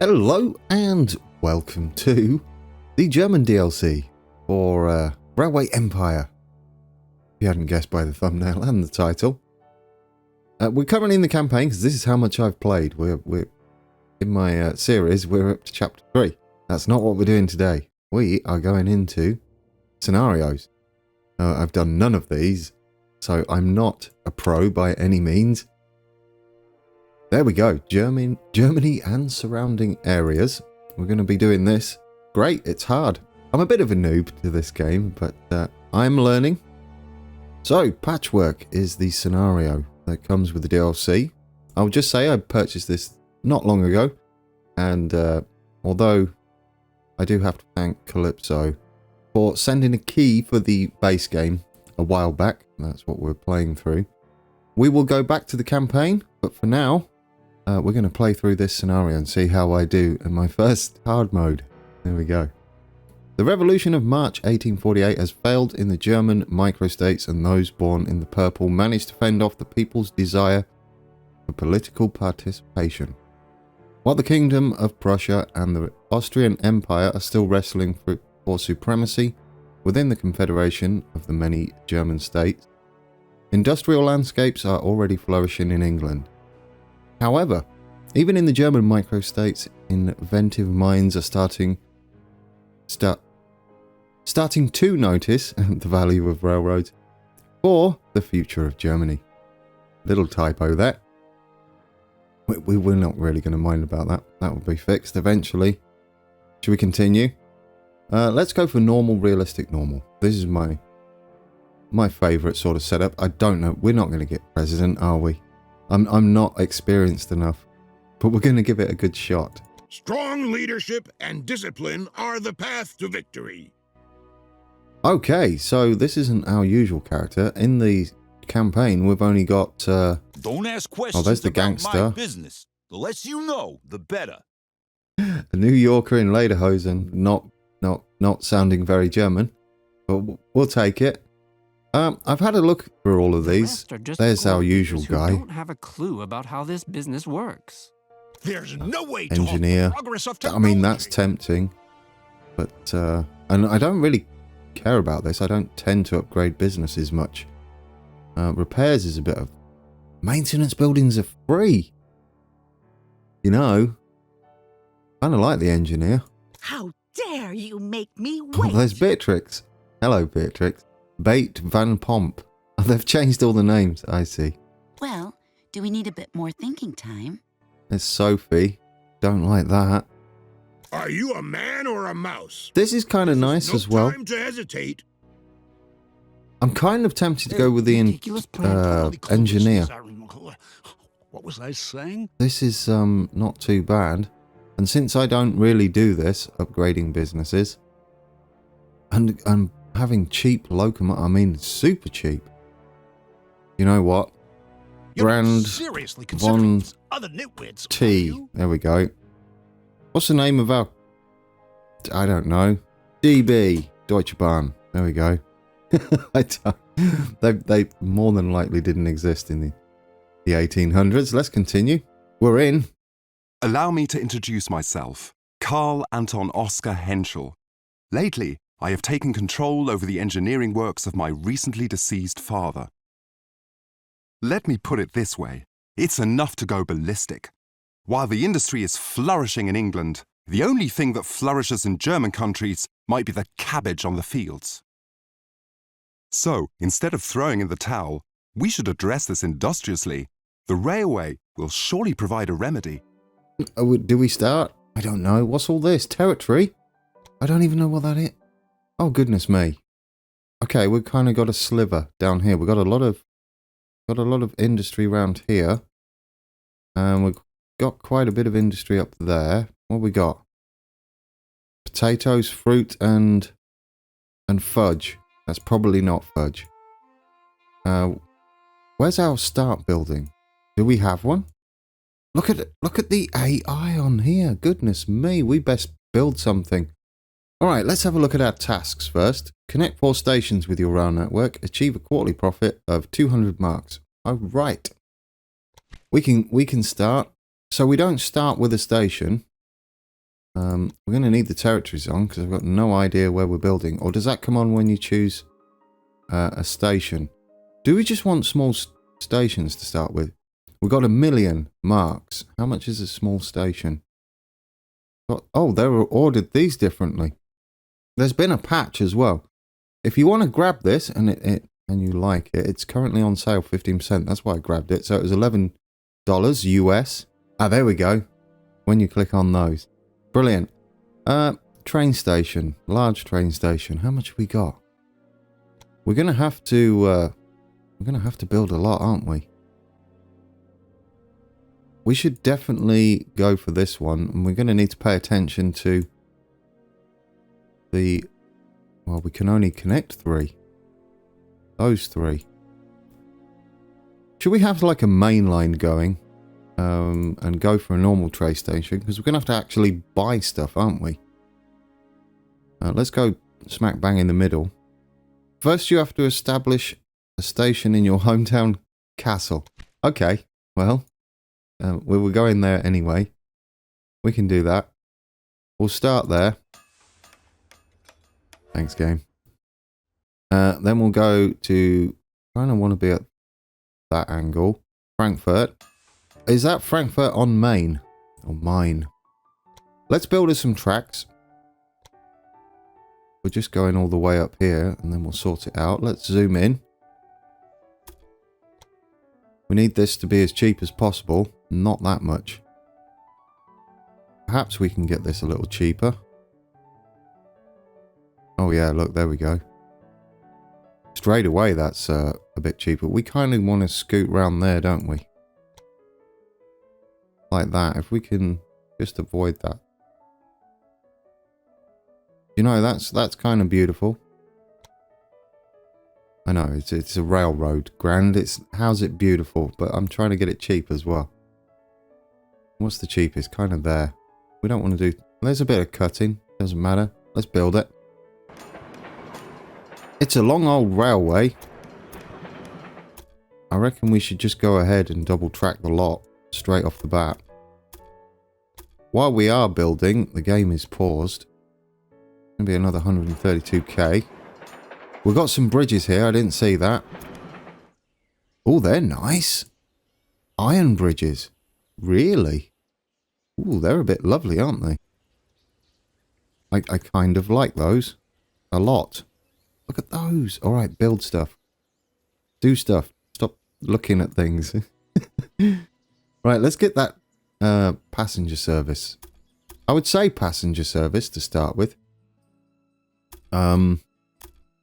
Hello and welcome to the German DLC for Railway Empire. If you hadn't guessed by the thumbnail and the title. We're currently in the campaign because this is how much I've played. We're in my series, we're up to chapter 3. That's not what we're doing today. We are going into scenarios. I've done none of these, so I'm not a pro by any means. There we go, Germany and surrounding areas. We're going to be doing this. Great, it's hard. I'm a bit of a noob to this game, but I'm learning. So, Patchwork is the scenario that comes with the DLC. I'll just say I purchased this not long ago, and although I do have to thank Kalypso for sending a key for the base game a while back, that's what we're playing through. We will go back to the campaign, but for now, we're going to play through this scenario and see how I do in my first hard mode. There we go. The revolution of March 1848 has failed in the German microstates, and those born in the purple managed to fend off the people's desire for political participation. While the Kingdom of Prussia and the Austrian Empire are still wrestling for supremacy within the confederation of the many German states, industrial landscapes are already flourishing in England. However, even in the German microstates, inventive minds are starting to notice the value of railroads for the future of Germany. Little typo there. We're not really going to mind about that. That will be fixed eventually. Should we continue? Let's go for normal, realistic, normal. This is my favourite sort of setup. I don't know. We're not going to get president, are we? I'm not experienced enough, but we're going to give it a good shot. Strong leadership and discipline are the path to victory. Okay, so this isn't our usual character. In the campaign, we've only got... Don't ask questions there's the about gangster. my business. The less you know, the better. A New Yorker in lederhosen, not sounding very German, but we'll take it. I've had a look through all of these. There's our usual guy. Don't have a clue about how this business works. There's no way to Engineer. halt the progress of I technology. mean, that's tempting, but and I don't really care about this. I don't tend to upgrade businesses much. Repairs is a bit of maintenance. Buildings are free. You know, kind of like the engineer. How dare you make me Oh, wait? there's Beatrix. Hello, Beatrix. Bate Van Pomp. Oh, they've changed all the names. I see. Well, do we need a bit more thinking time? There's Sophie. Don't like that. Are you a man or a mouse? This is kind of nice No as well. time to hesitate. I'm kind of tempted to go with the Ridiculous plan. engineer. What was I saying? This is not too bad. And since I don't really do this, upgrading businesses, and having cheap locomotive, I mean super cheap. You know what? Brand seriously Von other nitwits. T. There we go. What's the name of our... I don't know. DB. Deutsche Bahn. There we go. They more than likely didn't exist in the 1800s. Let's continue. We're in. Allow me to introduce myself, Karl Anton Oskar Henschel. Lately, I have taken control over the engineering works of my recently deceased father. Let me put it this way, it's enough to go ballistic. While the industry is flourishing in England, the only thing that flourishes in German countries might be the cabbage on the fields. So, instead of throwing in the towel, we should address this industriously. The railway will surely provide a remedy. Do we start? I don't know. What's all this? Territory? I don't even know what that is. Oh, goodness me. Okay, we've kind of got a sliver down here. We've got a lot of industry around here. And we've got quite a bit of industry up there. What have we got? Potatoes, fruit, and fudge. That's probably not fudge. Where's our start building? Do we have one? Look at the AI on here. Goodness me, we best build something. Alright, let's have a look at our tasks first. Connect 4 stations with your rail network. Achieve a quarterly profit of 200 marks. Alright. We can start. So we don't start with a station. We're going to need the territories on because I've got no idea where we're building. Or does that come on when you choose a station? Do we just want small stations to start with? We've got 1,000,000 marks. How much is a small station? Oh, they were ordered these differently. There's been a patch as well. If you want to grab this and you like it, it's currently on sale 15%. That's why I grabbed it. So it was $11 US. Ah, there we go. When you click on those. Brilliant. Train station. Large train station. How much have we got? We're gonna have to build a lot, aren't we? We should definitely go for this one, and we're gonna need to pay attention to the. Well, we can only connect 3. Those 3. Should we have like a main line going, and go for a normal train station? Because we're gonna have to actually buy stuff, aren't we? Let's go smack bang in the middle. First, you have to establish a station in your hometown castle. Okay, well, we were going there anyway. We can do that. We'll start there. Thanks, game. Then we'll go to... I kind of want to be at that angle. Frankfurt. Is that Frankfurt on Main? Or mine? Let's build us some tracks. We're just going all the way up here, and then we'll sort it out. Let's zoom in. We need this to be as cheap as possible. Not that much. Perhaps we can get this a little cheaper. Oh yeah, look, there we go. Straight away, that's a bit cheaper. We kind of want to scoot round there, don't we? Like that. If we can just avoid that. You know, that's kind of beautiful. I know, it's a railroad. Grand, how's it beautiful? But I'm trying to get it cheap as well. What's the cheapest? Kind of there. We don't want to do... There's a bit of cutting. Doesn't matter. Let's build it. It's a long old railway. I reckon we should just go ahead and double track the lot straight off the bat. While we are building, the game is paused. Going to be another 132k. We've got some bridges here. I didn't see that. Oh, they're nice. Iron bridges. Really? Ooh, they're a bit lovely, aren't they? I kind of like those. A lot. Look at those. All right, build stuff. Do stuff. Stop looking at things. Right, let's get that passenger service. I would say passenger service to start with. And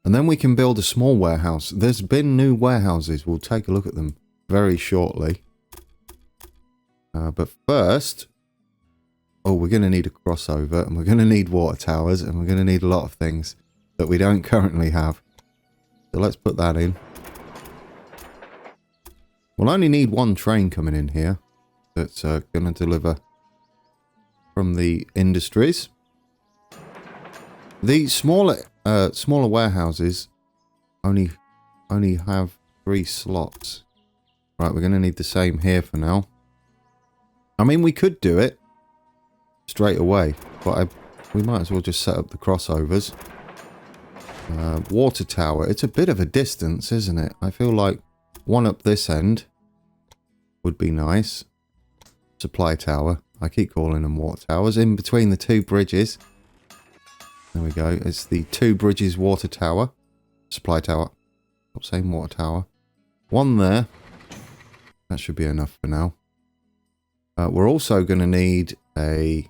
then we can build a small warehouse. There's been new warehouses. We'll take a look at them very shortly. But first... Oh, we're going to need a crossover. And we're going to need water towers. And we're going to need a lot of things that we don't currently have. So let's put that in. We'll only need one train coming in here. That's going to deliver from the industries. The smaller warehouses only have 3 slots. Right, we're going to need the same here for now. I mean, we could do it straight away, but we might as well just set up the crossovers. Water tower. It's a bit of a distance, isn't it? I feel like one up this end would be nice. Supply tower. I keep calling them water towers. In between the 2 bridges. There we go. It's the 2 bridges water tower. Supply tower. Stop saying water tower. One there. That should be enough for now. We're also going to need a...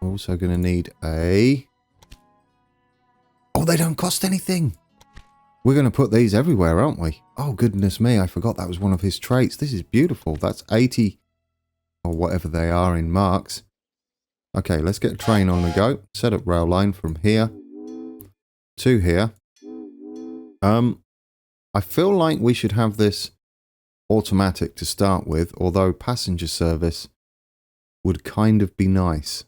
Oh, they don't cost anything. We're going to put these everywhere, aren't we? Oh, goodness me. I forgot that was one of his traits. This is beautiful. That's 80 or whatever they are in marks. Okay, let's get a train on the go. Set up rail line from here to here. I feel like we should have this automatic to start with, although passenger service would kind of be nice.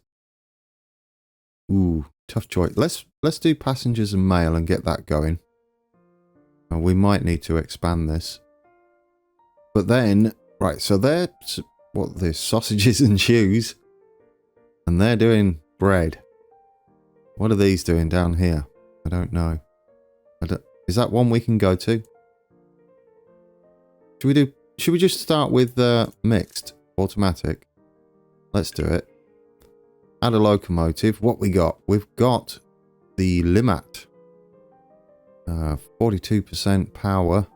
Ooh, tough choice. Let's do passengers and mail and get that going. We might need to expand this. But then, right, so they're, what, there's sausages and shoes. And they're doing bread. What are these doing down here? I don't know. Is that one we can go to? Should we just start with mixed automatic? Let's do it. Add a locomotive. What we got? We've got the Limat. 42% power,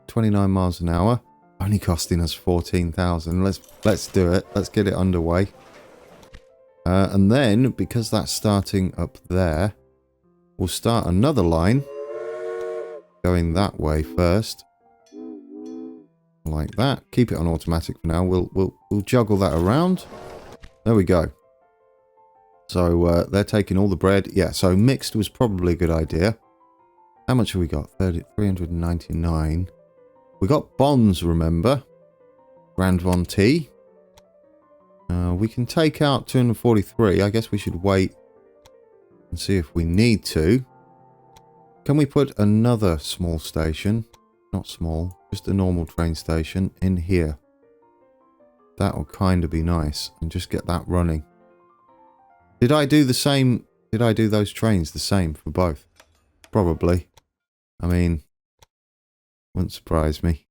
29 miles an hour. Only costing us 14,000. Let's do it. Let's get it underway. And then, because that's starting up there, we'll start another line going that way first, like that. Keep it on automatic for now. We'll juggle that around. There we go. So they're taking all the bread. Yeah, so mixed was probably a good idea. How much have we got? 399. We got bonds, remember? Grand Von T. We can take out 243. I guess we should wait and see if we need to. Can we put another small station? Not small, just a normal train station in here. That will kind of be nice. And just get that running. Did I do the same? Did I do those trains the same for both? Probably. I mean, wouldn't surprise me.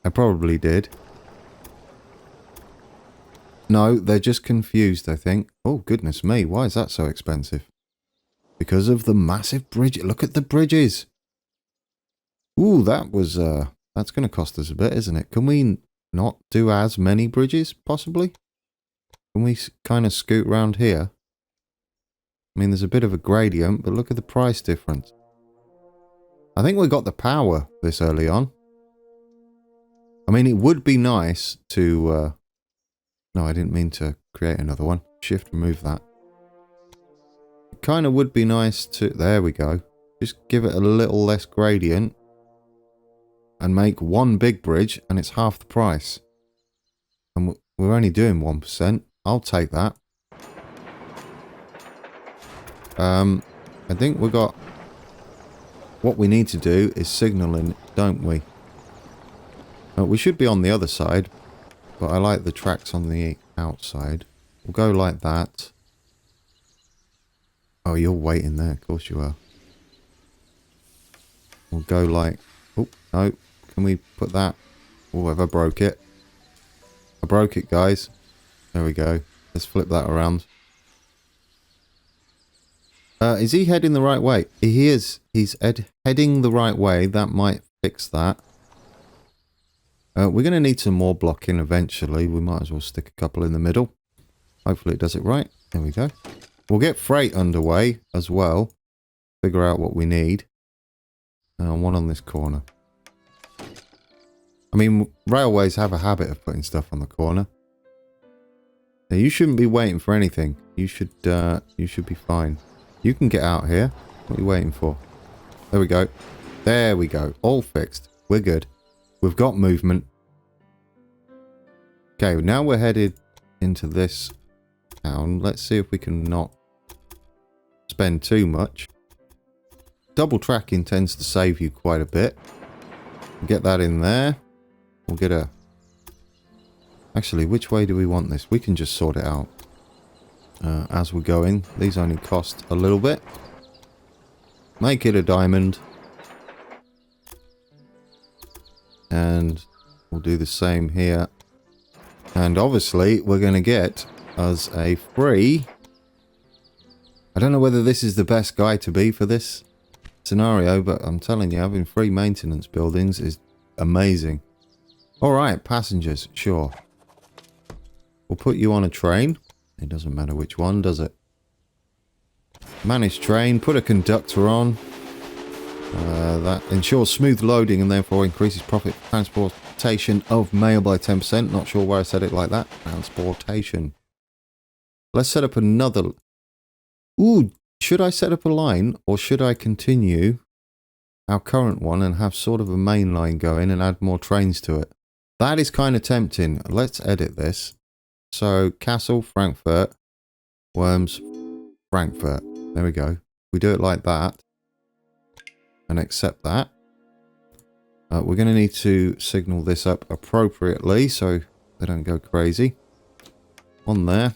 I probably did. No, they're just confused, I think. Oh, goodness me. Why is that so expensive? Because of the massive bridge. Look at the bridges. Ooh, that was, that's going to cost us a bit, isn't it? Can we not do as many bridges, possibly? Can we kind of scoot around here? I mean, there's a bit of a gradient, but look at the price difference. I think we got the power this early on. I mean, it would be nice to... no, I didn't mean to create another one. Shift, remove that. It kind of would be nice to... There we go. Just give it a little less gradient. And make one big bridge, and it's half the price. And we're only doing 1%. I'll take that. I think we got... What we need to do is signaling, don't we? We should be on the other side. But I like the tracks on the outside. We'll go like that. Oh, you're waiting there. Of course you are. We'll go like... Oh, no. Can we put that... Oh, have I broke it? I broke it, guys. There we go. Let's flip that around. Is he heading the right way? He is. He's heading the right way. That might fix that. We're going to need some more blocking eventually. We might as well stick a couple in the middle. Hopefully it does it right. There we go. We'll get freight underway as well. Figure out what we need. One on this corner. I mean, railways have a habit of putting stuff on the corner. Now, you shouldn't be waiting for anything. You should be fine. You can get out here. What are you waiting for? There we go. There we go. All fixed. We're good. We've got movement. Okay, now we're headed into this town. Let's see if we can not spend too much. Double tracking tends to save you quite a bit. Get that in there. We'll get a... Actually, which way do we want this? We can just sort it out as we're going. These only cost a little bit. Make it a diamond. And we'll do the same here. And obviously, we're going to get us a free... I don't know whether this is the best guy to be for this scenario, but I'm telling you, having free maintenance buildings is amazing. Alright, passengers, sure. We'll put you on a train. It doesn't matter which one, does it? Manage train, put a conductor on. That ensures smooth loading and therefore increases profit for transportation of mail by 10%. Not sure why I said it like that. Transportation. Let's set up another... Ooh, should I set up a line or should I continue our current one and have sort of a main line going and add more trains to it? That is kind of tempting. Let's edit this. So, Kassel, Frankfurt, Worms, Frankfurt. There we go. We do it like that. And accept that. We're going to need to signal this up appropriately so they don't go crazy. On there.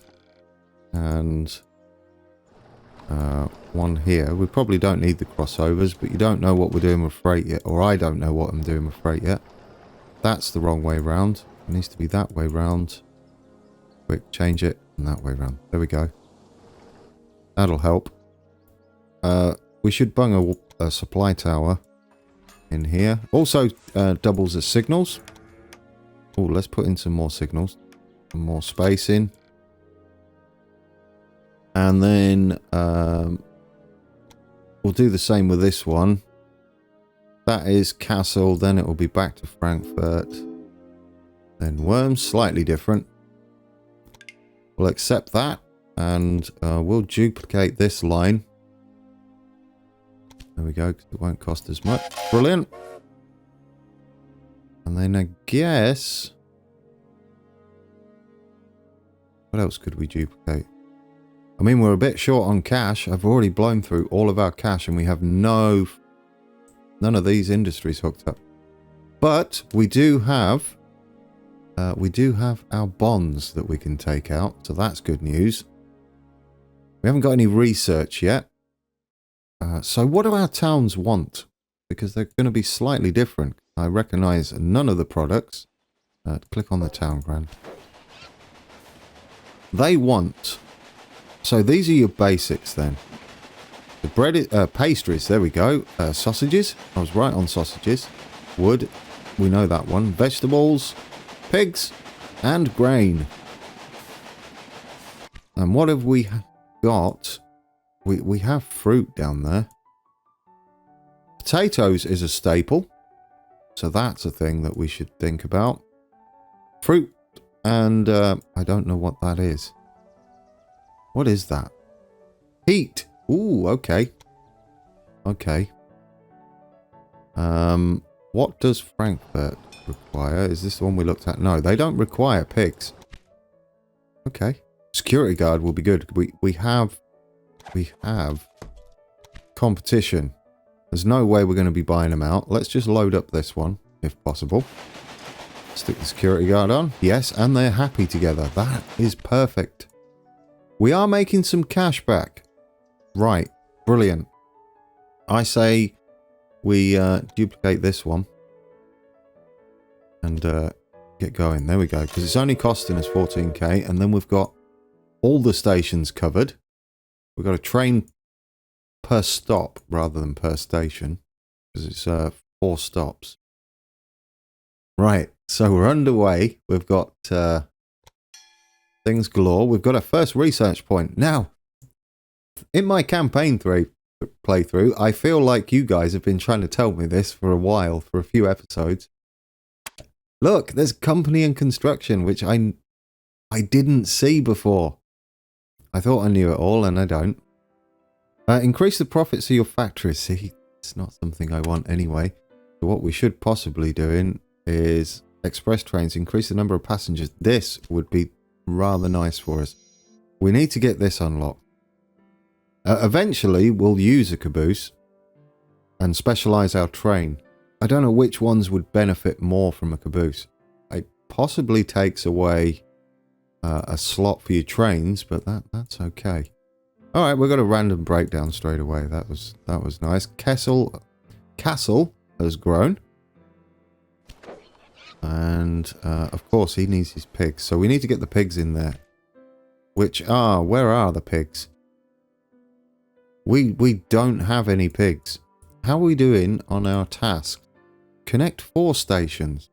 and one here. We probably don't need the crossovers, but you don't know what we're doing with freight yet, or I don't know what I'm doing with freight yet. That's the wrong way round. It needs to be that way round. Quick, change it, and that way round. There we go. That'll help. We should bung a supply tower in here. Also doubles as signals. Oh, let's put in some more signals. Some more space in. And then we'll do the same with this one. That is Kassel. Then it will be back to Frankfurt. Then Worms. Slightly different. We'll accept that. And we'll duplicate this line. There we go, because it won't cost as much. Brilliant. And then I guess... what else could we duplicate? I mean, we're a bit short on cash. I've already blown through all of our cash and we have none of these industries hooked up. But we do have our bonds that we can take out. So that's good news. We haven't got any research yet. So what do our towns want? Because they're going to be slightly different. I recognize none of the products. Click on the town grand. They want... so these are your basics then. The bread, pastries, there we go. Sausages, I was right on sausages. Wood, we know that one. Vegetables, pigs, and grain. And what have we got? We have fruit down there. Potatoes is a staple. So that's a thing that we should think about. Fruit, and I don't know what that is. What is that? Heat. Ooh, okay. Okay. What does Frankfurt require? Is this the one we looked at? No, they don't require pigs. Okay. Security guard will be good. We have competition. There's no way we're going to be buying them out. Let's just load up this one, if possible. Stick the security guard on. Yes, and they're happy together. That is perfect. We are making some cash back. Right. Brilliant. I say we duplicate this one. And get going. There we go. Because it's only costing us 14k. And then we've got all the stations covered. We've got a train per stop rather than per station. Because it's 4 stops. Right. So we're underway. We've got... things galore. We've got our first research point. Now, in my campaign playthrough, I feel like you guys have been trying to tell me this for a while, for a few episodes. Look, there's company and construction, which I didn't see before. I thought I knew it all, and I don't. Increase the profits of your factory. See, it's not something I want anyway. So what we should possibly doing is express trains, increase the number of passengers. This would be rather nice for us. We need to get this unlocked. Eventually, we'll use a caboose and specialize our train. I don't know which ones would benefit more from a caboose. It possibly takes away a slot for your trains, but that's okay. All right, we've got a random breakdown straight away. That was nice. Castle has grown. And, of course, he needs his pigs. So we need to get the pigs in there. Where are the pigs? We don't have any pigs. How are we doing on our task? Connect 4 stations.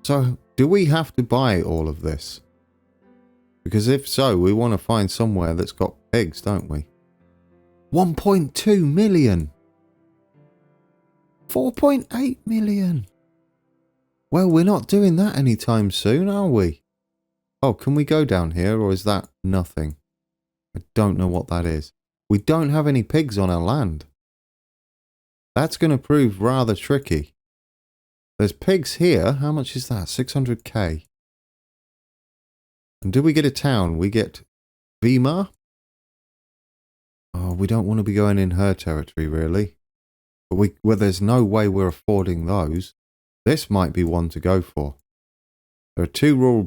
So, do we have to buy all of this? Because if so, we want to find somewhere that's got pigs, don't we? 1.2 million! 4.8 million. Well, we're not doing that anytime soon, are we? Oh, can we go down here, or is that nothing? I don't know what that is. We don't have any pigs on our land. That's going to prove rather tricky. There's pigs here. How much is that? 600k. And do we get a town? We get Weimar. Oh, we don't want to be going in her territory, really. But there's no way we're affording those. This might be one to go for. There are 2 rural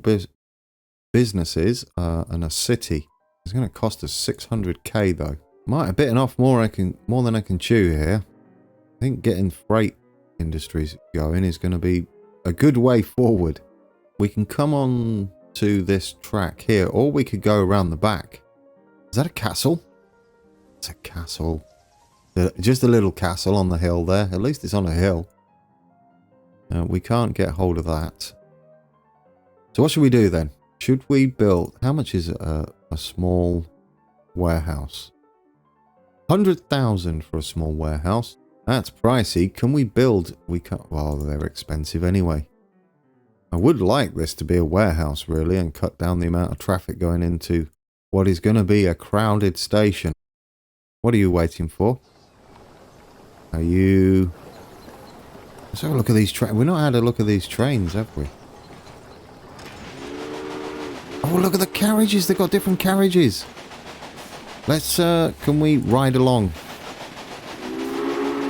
businesses and a city. It's going to cost us 600k though. Might have bitten off more than I can chew here. I think getting freight industries going is going to be a good way forward. We can come on to this track here, or we could go around the back. Is that a castle? It's a castle. Just a little castle on the hill there. At least it's on a hill. We can't get hold of that. So what should we do then? Should we build... How much is a small warehouse? 100,000 for a small warehouse. That's pricey. Can we build... We can't... Well, they're expensive anyway. I would like this to be a warehouse, really, and cut down the amount of traffic going into what is going to be a crowded station. What are you waiting for? Are you... Let's have a look at these trains. We've not had a look at these trains, have we? Oh, look at the carriages. They've got different carriages. Let's, can we ride along?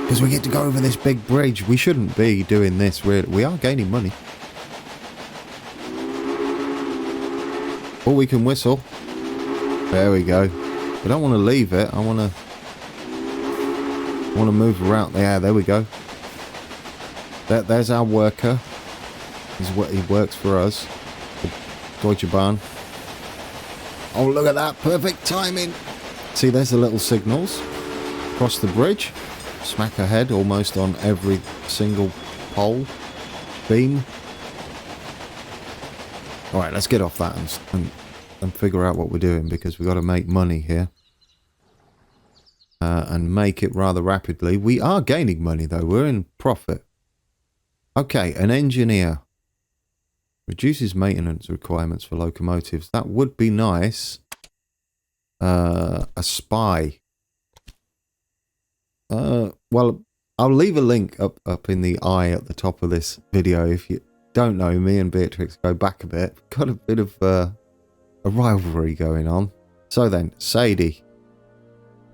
Because we get to go over this big bridge. We shouldn't be doing this, really. We are gaining money. Oh, we can whistle. There we go. I don't want to leave it. I want to move around. Yeah, there we go. There's our worker. He works for us. Deutsche Bahn. Oh, look at that. Perfect timing. See, there's the little signals. Cross the bridge. Smack ahead almost on every single pole. Beam. Alright, let's get off that and figure out what we're doing, because we've got to make money here. And make it rather rapidly. We are gaining money though. We're in profit. Okay, an engineer. Reduces maintenance requirements for locomotives. That would be nice. A spy. Well, I'll leave a link up in the eye at the top of this video. If you don't know, me and Beatrix go back a bit. Got a bit of a rivalry going on. So then, Sadie.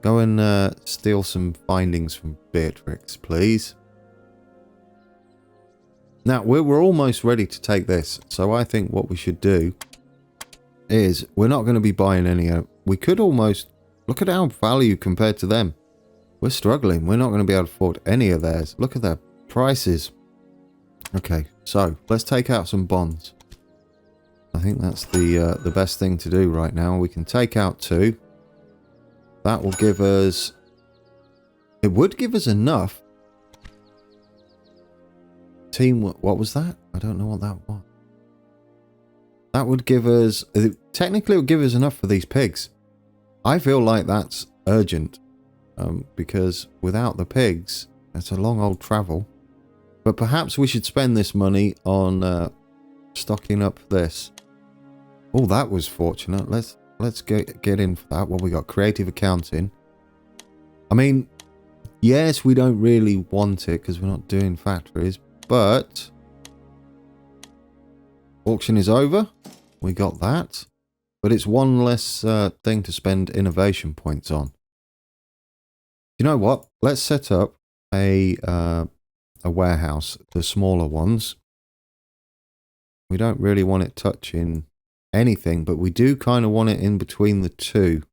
Go and steal some findings from Beatrix, please. Now, we're almost ready to take this. So I think what we should do is we're not going to be buying any. We could almost... Look at our value compared to them. We're struggling. We're not going to be able to afford any of theirs. Look at their prices. Okay, so let's take out some bonds. I think that's the best thing to do right now. We can take out 2. That will give us... It would give us enough. Team, what was that? I don't know what that was. That would give us... Technically, it would give us enough for these pigs. I feel like that's urgent. Because without the pigs, that's a long old travel. But perhaps we should spend this money on stocking up this. Oh, that was fortunate. Let's get in for that. What we got? Creative accounting. I mean, yes, we don't really want it because we're not doing factories. But auction is over. We got that. But it's one less thing to spend innovation points on. You know what? Let's set up a warehouse, the smaller ones. We don't really want it touching anything, but we do kind of want it in between the two.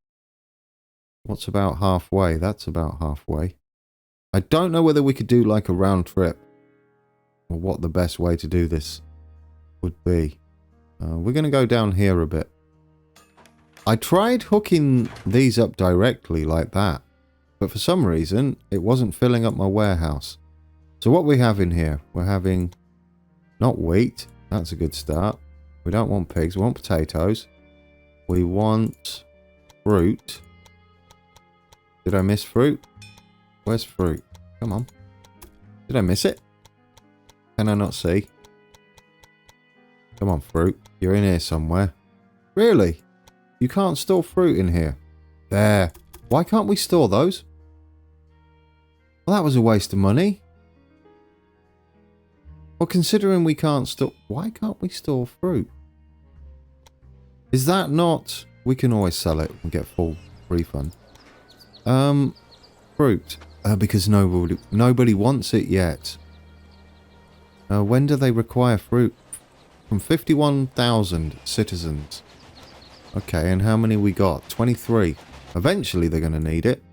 What's about halfway? That's about halfway. I don't know whether we could do like a round trip, or what the best way to do this would be. We're going to go down here a bit. I tried hooking these up directly like that, but for some reason it wasn't filling up my warehouse. So what we have in here, we're having not wheat. That's a good start. We don't want pigs. We want potatoes. We want fruit. Did I miss fruit? Where's fruit? Come on. Did I miss it? Can I not see? Come on, fruit. You're in here somewhere. Really? You can't store fruit in here. There. Why can't we store those? Well, that was a waste of money. Well, considering we can't store... Why can't we store fruit? Is that not... We can always sell it and get full refund. Fruit. Because nobody wants it yet. When do they require fruit? From 51,000 citizens. Okay, and how many we got? 23. Eventually they're going to need it.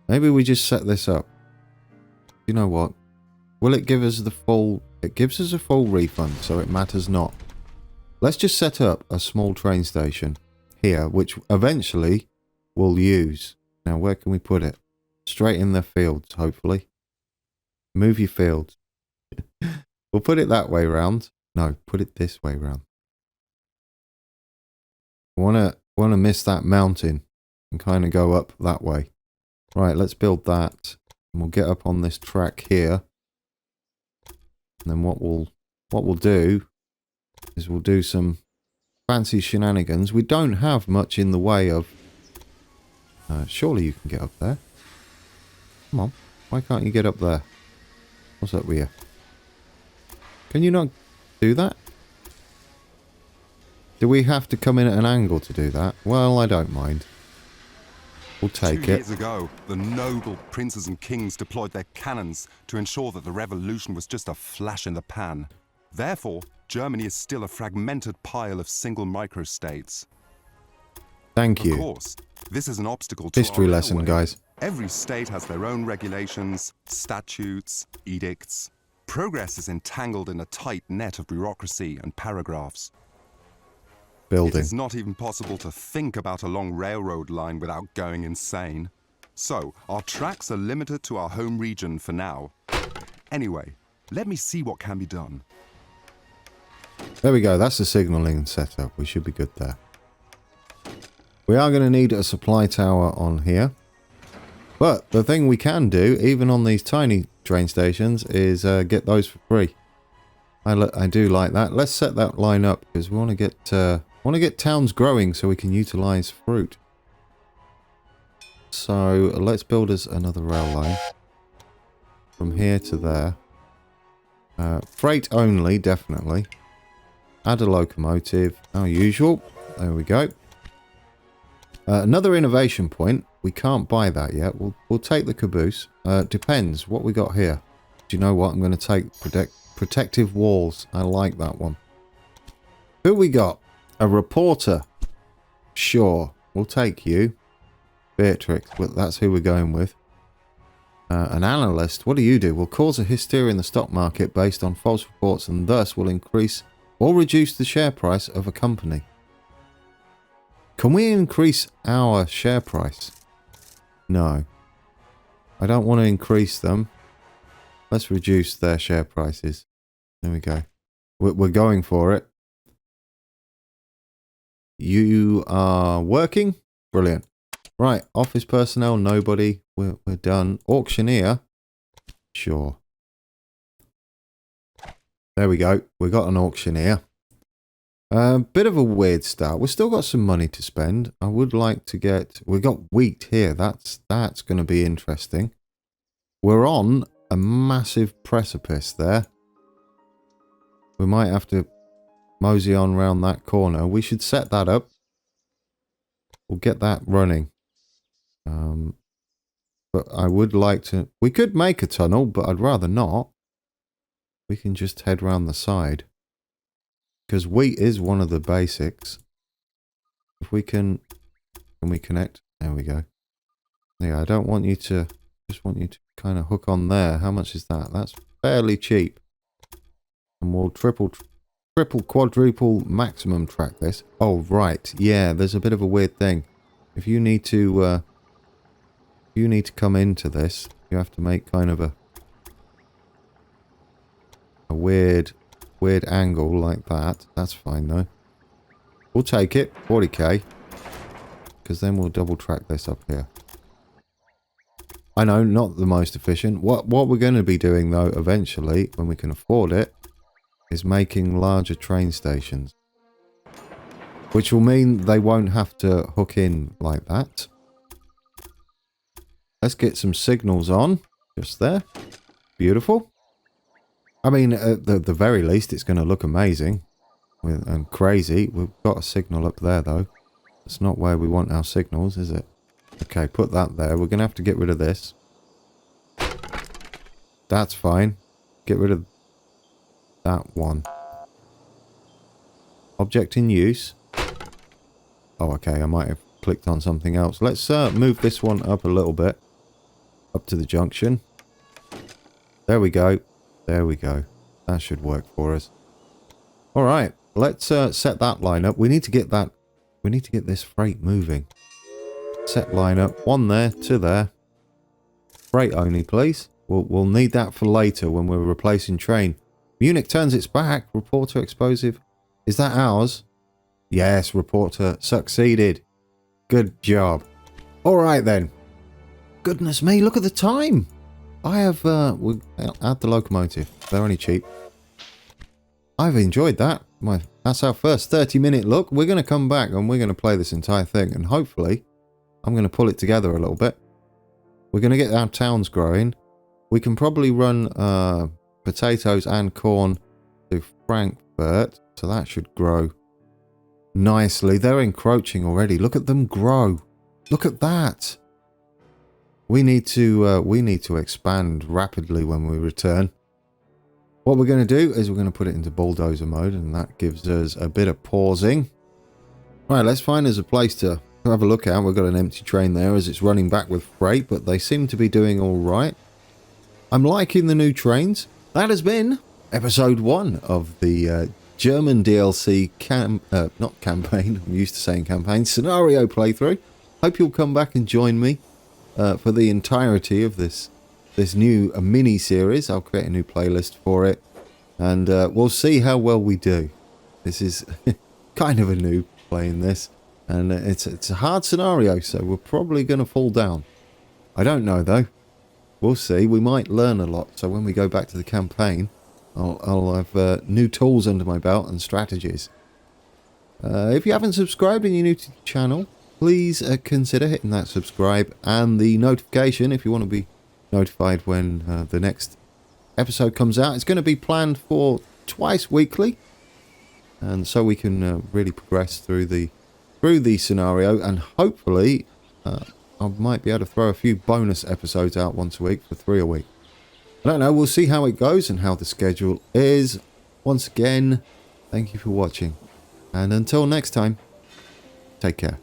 Maybe we just set this up. You know what? Will it give us the full... It gives us a full refund, so it matters not. Let's just set up a small train station here, which eventually we'll use. Now, where can we put it? Straight in the fields, hopefully. Move your fields. We'll put it that way round. No, put it this way round. Wanna miss that mountain and kind of go up that way. Right, let's build that. And we'll get up on this track here. And then what we'll do is we'll do some fancy shenanigans. We don't have much in the way of... surely you can get up there. Come on. Why can't you get up there? What's up with you? Can you not do that? Do we have to come in at an angle to do that? Well, I don't mind. We'll take it. 2 years ago, the noble princes and kings deployed their cannons to ensure that the revolution was just a flash in the pan. Therefore, Germany is still a fragmented pile of single microstates. Thank you. Of course, this is an obstacle to History our lesson, railway. guys. Every state has their own regulations, statutes, edicts. Progress is entangled in a tight net of bureaucracy and paragraphs. It Building. is not even possible to think about a long railroad line without going insane. So, our tracks are limited to our home region for now. Anyway, let me see what can be done. There we go. That's the signalling setup. We should be good there. We are going to need a supply tower on here. But the thing we can do, even on these tiny train stations, is get those for free. I do like that. Let's set that line up because we want to get towns growing so we can utilize fruit. So let's build us another rail line from here to there. Freight only, definitely. Add a locomotive, our usual. There we go. Another innovation point. We can't buy that yet. We'll take the caboose. Depends what we got here. Do you know what? I'm going to take protective walls. I like that one. Who we got? A reporter. Sure, we'll take you. Beatrix, but that's who we're going with. An analyst. What do you do? Will cause a hysteria in the stock market based on false reports and thus will increase or reduce the share price of a company. Can we increase our share price? No. I don't want to increase them. Let's reduce their share prices. There we go. We're going for it. You are working? Brilliant. Right, office personnel, nobody. We're done. Auctioneer? Sure. There we go. We got an auctioneer. Bit of a weird start. We've still got some money to spend. I would like to get... We got wheat here. That's going to be interesting. We're on a massive precipice there. We might have to mosey on round that corner. We should set that up. We'll get that running. But I would like to... We could make a tunnel, but I'd rather not. We can just head round the side. Because wheat is one of the basics. If we can... Can we connect? There we go. Yeah, I don't want you to... Just want you to kind of hook on there. How much is that? That's fairly cheap. And we'll triple, quadruple, maximum track this. Oh, right. Yeah, there's a bit of a weird thing. If you need to... you need to come into this. You have to make kind of a weird angle like that. That's fine though. We'll take it. 40k. Because then we'll double track this up here. I know, not the most efficient. What we're going to be doing though, eventually, when we can afford it, is making larger train stations. Which will mean they won't have to hook in like that. Let's get some signals on. Just there. Beautiful. I mean, at the very least, it's going to look amazing. And crazy. We've got a signal up there, though. That's not where we want our signals, is it? Okay, put that there. We're going to have to get rid of this. That's fine. Get rid of that one. Object in use. Oh, okay, I might have clicked on something else. Let's move this one up a little bit. Up to the junction. There we go. There we go. That should work for us. All right, let's set that line up. We need to get that. We need to get this freight moving. Set line up. One there, two there. Freight only, please. We'll need that for later when we're replacing train. Munich turns its back. Reporter explosive. Is that ours? Yes, reporter succeeded. Good job. All right then. Goodness me, look at the time. I have, we'll add the locomotive. They're only cheap. I've enjoyed that. That's our first 30-minute look. We're going to come back and we're going to play this entire thing. And hopefully, I'm going to pull it together a little bit. We're going to get our towns growing. We can probably run potatoes and corn to Frankfurt. So that should grow nicely. They're encroaching already. Look at them grow. Look at that. We need to expand rapidly when we return. What we're going to do is we're going to put it into bulldozer mode, and that gives us a bit of pausing. All right, let's find us a place to have a look at. We've got an empty train there as it's running back with freight, but they seem to be doing all right. I'm liking the new trains. That has been episode 1 of the German DLC not campaign. I'm used to saying campaign. Scenario playthrough. Hope you'll come back and join me for the entirety of this new mini series. I'll create a new playlist for it, and we'll see how well we do. This is kind of a noob playing this, and it's a hard scenario, so we're probably going to fall down. I don't know though. We'll see. We might learn a lot, so when we go back to the campaign, I'll have new tools under my belt and strategies. If you haven't subscribed and you're new to the channel, please consider hitting that subscribe and the notification if you want to be notified when the next episode comes out. It's going to be planned for twice weekly, and so we can really progress through the scenario, and hopefully I might be able to throw a few bonus episodes out once a week for 3 a week. I don't know. We'll see how it goes and how the schedule is. Once again, thank you for watching, and until next time, take care.